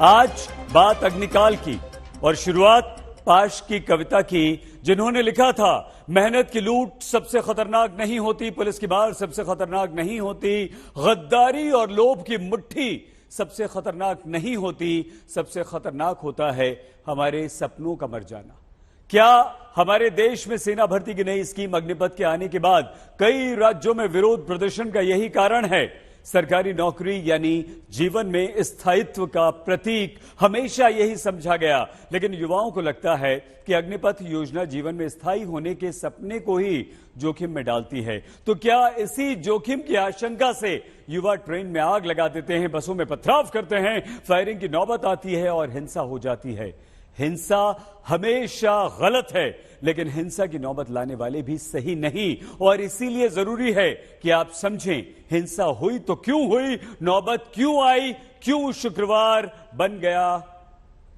आज बात अग्निकाल की और शुरुआत पाश की कविता की, जिन्होंने लिखा था मेहनत की लूट सबसे खतरनाक नहीं होती, पुलिस की मार सबसे खतरनाक नहीं होती, गद्दारी और लोभ की मुट्ठी सबसे खतरनाक नहीं होती, सबसे खतरनाक होता है हमारे सपनों का मर जाना। क्या हमारे देश में सेना भर्ती की नई स्कीम अग्निपथ के आने के बाद कई राज्यों में विरोध प्रदर्शन का यही कारण है? सरकारी नौकरी यानी जीवन में स्थायित्व का प्रतीक हमेशा यही समझा गया, लेकिन युवाओं को लगता है कि अग्निपथ योजना जीवन में स्थायी होने के सपने को ही जोखिम में डालती है। तो क्या इसी जोखिम की आशंका से युवा ट्रेन में आग लगा देते हैं, बसों में पथराव करते हैं, फायरिंग की नौबत आती है और हिंसा हो जाती है? हिंसा हमेशा गलत है, लेकिन हिंसा की नौबत लाने वाले भी सही नहीं, और इसीलिए जरूरी है कि आप समझें हिंसा हुई तो क्यों हुई, नौबत क्यों आई, क्यों शुक्रवार बन गया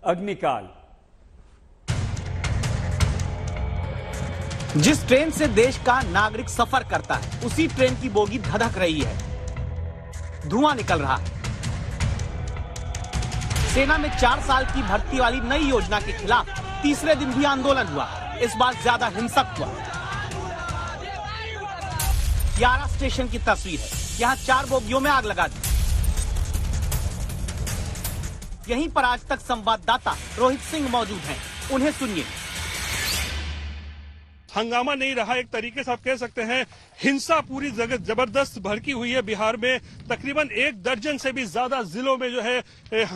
अग्निकाल। जिस ट्रेन से देश का नागरिक सफर करता है, उसी ट्रेन की बोगी धधक रही है, धुआं निकल रहा है। सेना में 4 साल की भर्ती वाली नई योजना के खिलाफ तीसरे दिन भी आंदोलन हुआ, इस बार ज्यादा हिंसक हुआ। 11 स्टेशन की तस्वीर है, यहाँ 4 बोगियों में आग लगा दी। यहीं पर आज तक संवाददाता रोहित सिंह मौजूद हैं, उन्हें सुनिए। हंगामा नहीं रहा, एक तरीके से आप कह सकते हैं हिंसा पूरी जगह जबरदस्त भड़की हुई है। बिहार में तकरीबन 1 दर्जन से भी ज्यादा जिलों में जो है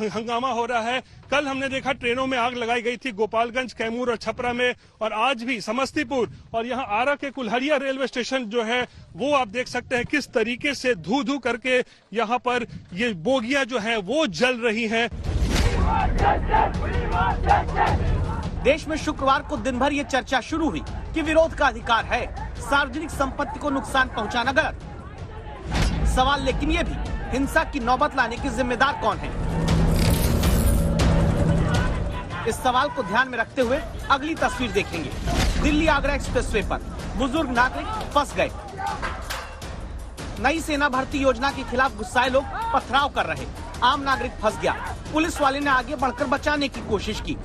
हंगामा हो रहा है। कल हमने देखा ट्रेनों में आग लगाई गई थी गोपालगंज, कैमूर और छपरा में, और आज भी समस्तीपुर और यहाँ आरा के कुल्हड़िया रेलवे स्टेशन जो है वो आप देख सकते हैं किस तरीके से धू धू करके यहाँ पर ये बोगियां जो है वो जल रही है। देश में शुक्रवार को दिन भर ये चर्चा शुरू हुई कि विरोध का अधिकार है, सार्वजनिक संपत्ति को नुकसान पहुंचाना गलत। सवाल लेकिन ये भी, हिंसा की नौबत लाने के जिम्मेदार कौन है? इस सवाल को ध्यान में रखते हुए अगली तस्वीर देखेंगे। दिल्ली आगरा एक्सप्रेसवे पर बुजुर्ग नागरिक फंस गए। नई सेना भर्ती योजना के खिलाफ गुस्साए लोग पथराव कर रहे, आम नागरिक फंस गया। पुलिस वाले ने आगे बढ़कर बचाने की कोशिश की,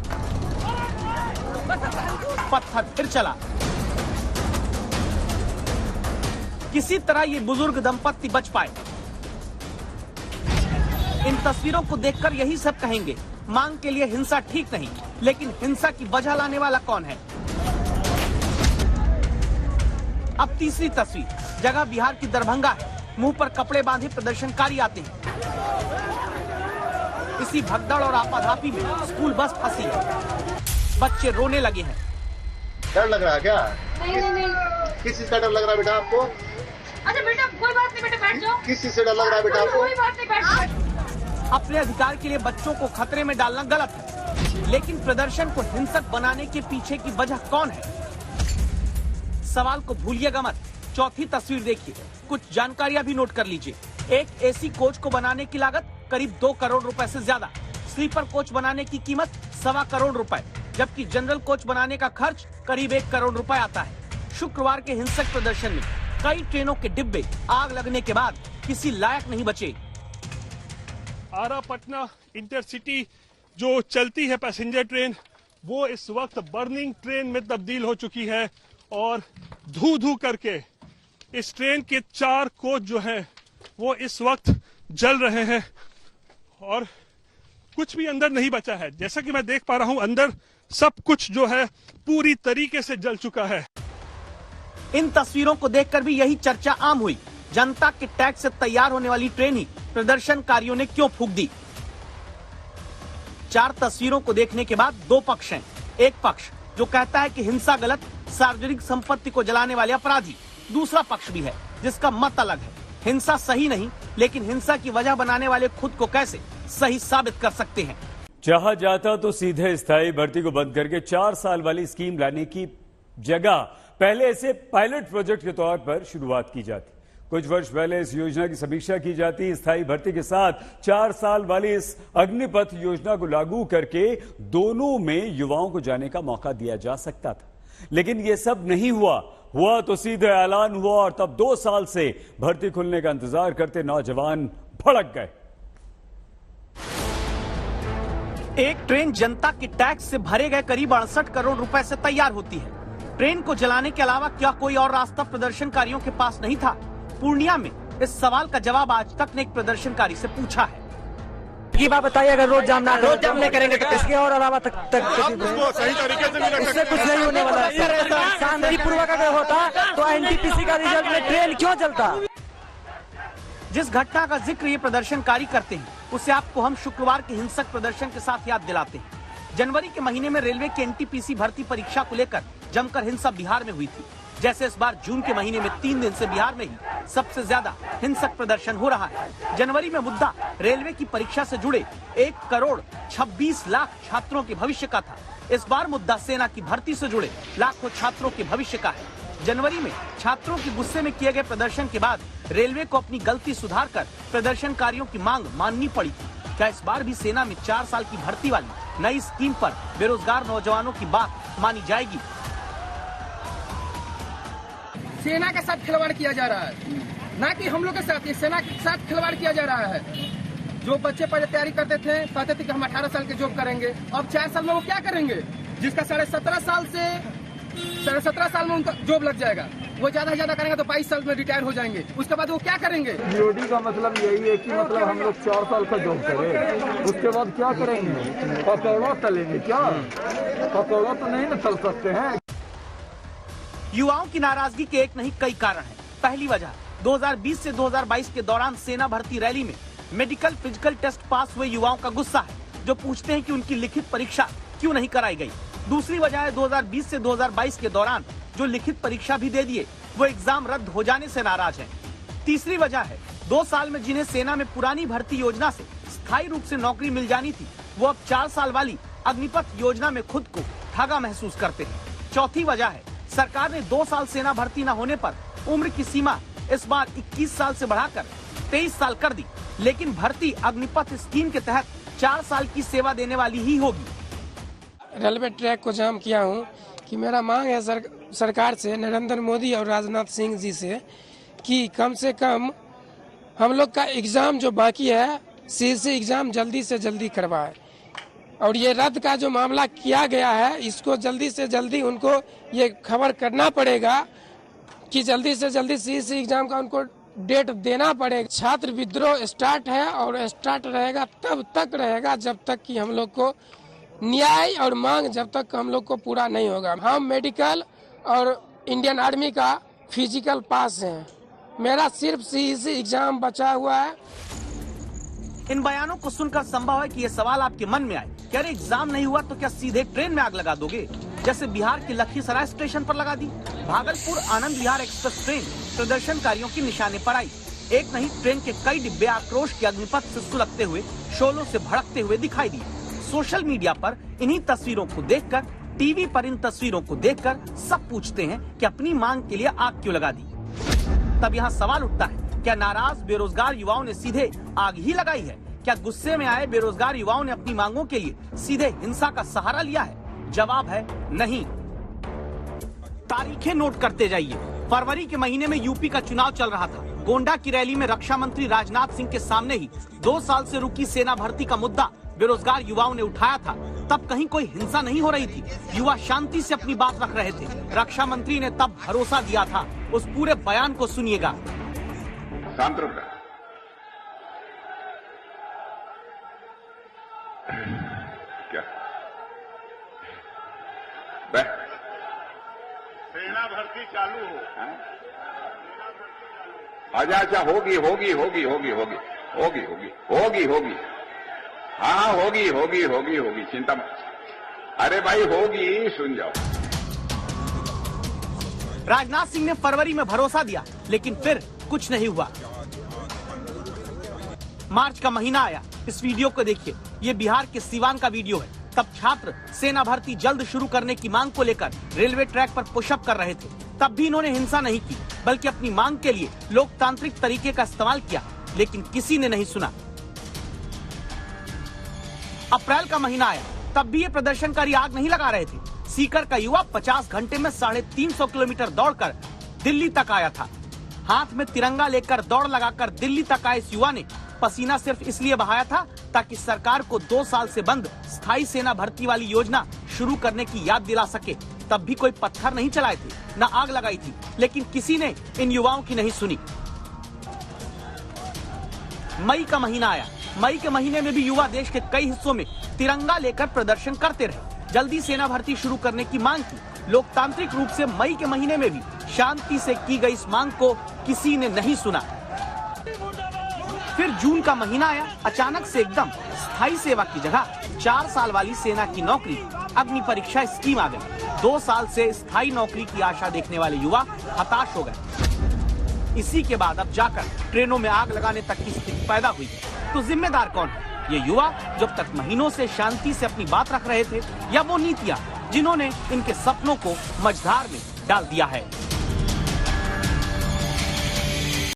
पत्थर फिर चला। किसी तरह ये बुजुर्ग दंपत्ति बच पाए। इन तस्वीरों को देखकर यही सब कहेंगे, मांग के लिए हिंसा ठीक नहीं, लेकिन हिंसा की वजह लाने वाला कौन है? अब तीसरी तस्वीर, जगह बिहार की दरभंगा है, मुंह पर कपड़े बांधे प्रदर्शनकारी आते हैं। इसी भगदड़ और आपाधापी में स्कूल बस फंसी है, बच्चे रोने लगे हैं। डर लग रहा है क्या? नहीं। किस चीज का डर लग रहा है बेटा आपको? अच्छा बेटा कोई बात नहीं, बेटा बैठ जाओ। किस चीज से डर लग रहा है बेटा आपको? कोई बात नहीं, बैठ जाओ। अपने अधिकार के लिए बच्चों को खतरे में डालना गलत है, लेकिन प्रदर्शन को हिंसक बनाने के पीछे की वजह कौन है? सवाल को भूलिएगा मत। चौथी तस्वीर देखिए, कुछ जानकारियां भी नोट कर लीजिए। एक एसी कोच को बनाने की लागत करीब 2 करोड़ रुपए से ज्यादा, स्लीपर कोच बनाने की कीमत 1.25 करोड़ रुपए, जबकि जनरल कोच बनाने का खर्च करीब 1 करोड़ रुपए आता है। शुक्रवार के हिंसक प्रदर्शन में कई ट्रेनों के डिब्बे आग लगने के बाद किसी लायक नहीं बचे। आरा पटना इंटरसिटी जो चलती है पैसेंजर ट्रेन, वो इस वक्त बर्निंग ट्रेन में तब्दील हो चुकी है, और धू धू करके इस ट्रेन के 4 कोच जो हैं वो इस वक्त जल रहे हैं, और कुछ भी अंदर नहीं बचा है। जैसा कि मैं देख पा रहा हूं, अंदर सब कुछ जो है पूरी तरीके से जल चुका है। इन तस्वीरों को देखकर भी यही चर्चा आम हुई, जनता के टैक्स से तैयार होने वाली ट्रेन ही प्रदर्शनकारियों ने क्यों फूंक दी? 4 तस्वीरों को देखने के बाद 2 पक्ष हैं। एक पक्ष जो कहता है कि हिंसा गलत, सार्वजनिक संपत्ति को जलाने वाले अपराधी। दूसरा पक्ष भी है जिसका मत अलग है, हिंसा सही नहीं, लेकिन हिंसा की वजह बनाने वाले खुद को कैसे सही साबित कर सकते हैं। चाहा जाता तो सीधे स्थायी भर्ती को बंद करके 4 साल वाली स्कीम लाने की जगह पहले इसे पायलट प्रोजेक्ट के तौर पर शुरुआत की जाती। कुछ वर्ष पहले इस योजना की समीक्षा की जाती। स्थायी भर्ती के साथ 4 साल वाली इस अग्निपथ योजना को लागू करके दोनों में युवाओं को जाने का मौका दिया जा सकता था, लेकिन यह सब नहीं हुआ तो सीधे ऐलान हुआ, और तब 2 साल से भर्ती खुलने का इंतजार करते नौजवान भड़क गए। एक ट्रेन जनता के टैक्स से भरे गए करीब 68 करोड़ रुपए से तैयार होती है। ट्रेन को जलाने के अलावा क्या कोई और रास्ता प्रदर्शनकारियों के पास नहीं था? पूर्णिया में इस सवाल का जवाब आज तक ने एक प्रदर्शनकारी से पूछा है। ये बात बताइए, अगर रोड जाम नहीं करेंगे तो इसके और अलावा तक सही तरीके से इससे कुछ नहीं होने वाला है। शांतिपूर्वक अगर होता तो एनटीपीसी का रिजल्ट में ट्रेन क्यों चलता? जिस घटना का जिक्र ये प्रदर्शनकारी करते हैं उसे आपको हम शुक्रवार के हिंसक प्रदर्शन के साथ याद दिलाते हैं। जनवरी के महीने में रेलवे की एनटीपीसी भर्ती परीक्षा को लेकर जमकर हिंसा बिहार में हुई थी। जैसे इस बार जून के महीने में 3 दिन से बिहार में ही सबसे ज्यादा हिंसक प्रदर्शन हो रहा है। जनवरी में मुद्दा रेलवे की परीक्षा से जुड़े 1 करोड़ 26 लाख छात्रों के भविष्य का था। इस बार मुद्दा सेना की भर्ती से जुड़े लाखों छात्रों के भविष्य का है। जनवरी में छात्रों के गुस्से में किए गए प्रदर्शन के बाद रेलवे को अपनी गलती सुधारकर प्रदर्शनकारियों की मांग माननी पड़ी थी। क्या इस बार भी सेना में 4 साल की भर्ती वाली नई स्कीम पर बेरोजगार नौजवानों की बात मानी जाएगी? सेना के साथ खिलवाड़ किया जा रहा है, ना कि हम लोग के साथ। सेना के साथ खिलवाड़ किया जा रहा है। जो बच्चे पहले तैयारी करते थे, कहते थे कि हम 18 साल के जॉब करेंगे, अब 4 साल में वो क्या करेंगे? जिसका 17.5 साल में उनका जॉब लग जाएगा, वो ज्यादा से ज्यादा करेंगे तो 22 साल में रिटायर हो जाएंगे। उसके बाद वो क्या करेंगे? बीओडी का मतलब यही है कि मतलब हम लोग 4 साल का जॉब करें, उसके बाद क्या करेंगे? पकौड़ा तलेंगे क्या? पकौड़ा तो नहीं न तल सकते हैं। युवाओं की नाराजगी के एक नहीं कई कारण हैं। पहली वजह 2020 से 2022 के दौरान सेना भर्ती रैली में मेडिकल फिजिकल टेस्ट पास हुए युवाओं का गुस्सा है, जो पूछते हैं कि उनकी लिखित परीक्षा क्यों नहीं कराई गई। दूसरी वजह है 2020 से 2022 के दौरान जो लिखित परीक्षा भी दे दिए वो एग्जाम रद्द हो जाने से नाराज हैं। तीसरी वजह है 2 साल में जिन्हें सेना में पुरानी भर्ती योजना से स्थायी रूप से नौकरी मिल जानी थी, वो अब 4 साल वाली अग्निपथ योजना में खुद को ठगा महसूस करते हैं। चौथी वजह है सरकार ने 2 साल सेना भर्ती न होने पर उम्र की सीमा इस बार 21 साल से बढ़ाकर 23 साल कर दी, लेकिन भर्ती अग्निपथ स्कीम के तहत 4 साल की सेवा देने वाली ही होगी। रेलवे ट्रैक को जाम किया हूँ कि मेरा मांग है सरकार से, नरेंद्र मोदी और राजनाथ सिंह जी से, कि कम से कम हम लोग का एग्जाम जो बाकी है सीसी एग्जाम जल्दी से जल्दी करवाए, और ये रद्द का जो मामला किया गया है इसको जल्दी से जल्दी उनको ये खबर करना पड़ेगा कि जल्दी से जल्दी सीसी एग्जाम का उनको डेट देना पड़ेगा। छात्र विद्रोह स्टार्ट है और स्टार्ट रहेगा तब तक रहेगा जब तक कि हम लोग को न्याय और मांग जब तक हम लोग को पूरा नहीं होगा। हम मेडिकल और इंडियन आर्मी का फिजिकल पास है, मेरा सिर्फ सीसी एग्जाम बचा हुआ है। इन बयानों को सुनकर संभव है कि ये सवाल आपके मन में आए कि अरे एग्जाम नहीं हुआ तो क्या सीधे ट्रेन में आग लगा दोगे, जैसे बिहार के लखीसराय स्टेशन पर लगा दी। भागलपुर आनंद विहार एक्सप्रेस ट्रेन प्रदर्शनकारियों की निशाने पर आई। एक नहीं, ट्रेन के कई डिब्बे आक्रोश के अग्निपथ से सुलगते हुए, शोलों से भड़कते हुए दिखाई दिए। सोशल मीडिया पर इन्हीं तस्वीरों को देखकर, टीवी पर इन तस्वीरों को देखकर सब पूछते हैं कि अपनी मांग के लिए आग क्यों लगा दी। तब यहाँ सवाल उठता है, क्या नाराज बेरोजगार युवाओं ने सीधे आग ही लगाई है? क्या गुस्से में आए बेरोजगार युवाओं ने अपनी मांगों के लिए सीधे हिंसा का सहारा लिया है? जवाब है नहीं। तारीखें नोट करते जाइए। फरवरी के महीने में यूपी का चुनाव चल रहा था। गोंडा की रैली में रक्षा मंत्री राजनाथ सिंह के सामने ही 2 साल से रुकी सेना भर्ती का मुद्दा बेरोजगार युवाओं ने उठाया था। तब कहीं कोई हिंसा नहीं हो रही थी, युवा शांति से अपनी बात रख रहे थे। रक्षा मंत्री ने तब भरोसा दिया था। उस पूरे बयान को सुनिएगा। शांत रुक जा। क्या सेना भर्ती चालू हो? अच्छा, होगी होगी होगी होगी होगी होगी होगी होगी होगी हाँ होगी होगी होगी होगी, चिंता मत। अरे भाई होगी, सुन जाओ। राजनाथ सिंह ने फरवरी में भरोसा दिया, लेकिन फिर कुछ नहीं हुआ। मार्च का महीना आया। इस वीडियो को देखिए, ये बिहार के सीवान का वीडियो है। तब छात्र सेना भर्ती जल्द शुरू करने की मांग को लेकर रेलवे ट्रैक पर पुशअप कर रहे थे। तब भी इन्होंने हिंसा नहीं की, बल्कि अपनी मांग के लिए लोकतांत्रिक तरीके का इस्तेमाल किया, लेकिन किसी ने नहीं सुना। अप्रैल का महीना आया। तब भी ये प्रदर्शनकारी आग नहीं लगा रहे थे। सीकर का युवा 50 घंटे में 350 किलोमीटर दौड़कर दिल्ली तक आया था। हाथ में तिरंगा लेकर दौड़ लगाकर दिल्ली तक आए इस युवा ने पसीना सिर्फ इसलिए बहाया था ताकि सरकार को 2 साल से बंद स्थायी सेना भर्ती वाली योजना शुरू करने की याद दिला सके। तब भी कोई पत्थर नहीं चलाए थे, न आग लगाई थी, लेकिन किसी ने इन युवाओं की नहीं सुनी। मई का महीना आया। मई के महीने में भी युवा देश के कई हिस्सों में तिरंगा लेकर प्रदर्शन करते रहे, जल्दी सेना भर्ती शुरू करने की मांग की। लोकतांत्रिक रूप से मई के महीने में भी शांति से की गई इस मांग को किसी ने नहीं सुना। फिर जून का महीना आया। अचानक से एकदम स्थायी सेवा की जगह 4 साल वाली सेना की नौकरी अग्नि परीक्षा स्कीम आ गई। 2 साल से स्थायी नौकरी की आशा देखने वाले युवा हताश हो गए। इसी के बाद अब जाकर ट्रेनों में आग लगाने तक की स्थिति पैदा हुई। तो जिम्मेदार कौन है? ये युवा जब तक महीनों से शांति से अपनी बात रख रहे थे, या वो नीतियां जिन्होंने इनके सपनों को मझधार में डाल दिया है?